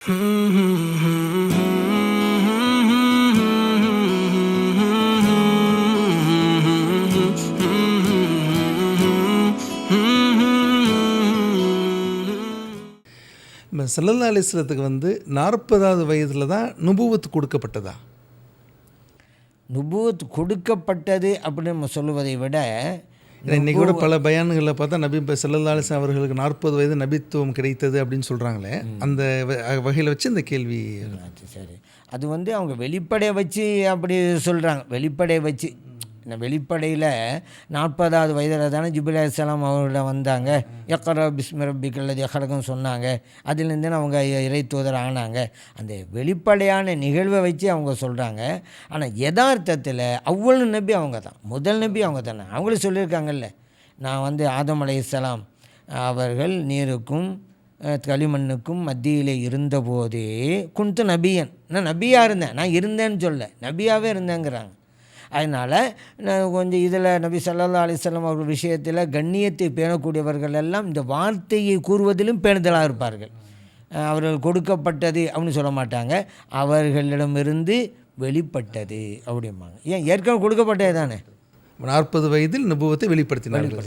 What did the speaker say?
ஸல்லல்லாஹு அலைஹி வஸல்லத்துக்கு 40வது வயதில் தான் நுபுவத் கொடுக்கப்பட்டதா? நுபுவத் கொடுக்கப்பட்டது அப்படின்னு நம்ம சொல்லுவதை விட, இன்றைக்கி கூட பல பயான்களில் பார்த்தா நபி ஸல்லல்லாஹு அலைஹி வஸல்லம் அவர்களுக்கு 40 வயது நபித்துவம் கிடைத்தது அப்படின்னு சொல்கிறாங்களே, அந்த வகையில் வச்சு இந்த கேள்வி. சரி, அது அவங்க வெளிப்படையை வச்சு அப்படி சொல்கிறாங்க. வெளிப்படையை வச்சு வெளிப்படையில் 40வது வயதில் தானே ஜிப்ரீல் அலைஹிஸ்ஸலாம் அவர்களிடம் வந்தாங்க. இக்ரா பிஸ்மி ரப்பிக்கல் லதீ ஹலக்னு சொன்னாங்க. அதிலிருந்து அவங்க இறை தூதர் ஆனாங்க. அந்த வெளிப்படையான நிகழ்வை வச்சு அவங்க சொல்கிறாங்க. ஆனால் யதார்த்தத்தில் அவ்வளவு நபி அவங்க தான், முதல் நபி அவங்க தானே. அவங்களும் சொல்லியிருக்காங்கல்ல, நான் ஆதம் அலைஹிஸ்ஸலாம் அவர்கள் நீருக்கும் களிமண்ணுக்கும் மத்தியிலே இருந்தபோதே குன்து நபியன், நான் நபியாக இருந்தேன், நான் இருந்தேன்னு சொல்ல, நபியாகவே இருந்தேங்கிறாங்க. அதனால் நான் கொஞ்சம் இதில் நபி ஸல்லல்லாஹு அலைஹி வஸல்லம் அவர்கள் விஷயத்தில் கண்ணியத்தை பேணக்கூடியவர்கள் எல்லாம் இந்த வார்த்தையை கூறுவதிலும் பேணுதலாக இருப்பார்கள். அவர்கள் கொடுக்கப்பட்டது அப்படின்னு சொல்ல மாட்டாங்க, அவர்களிடமிருந்து வெளிப்பட்டது அப்படிம்பாங்க. ஏன், ஏற்கனவே கொடுக்கப்பட்டது தானே. 40 வயதில் நுபுவத்தை வெளிப்படுத்தினார்கள்.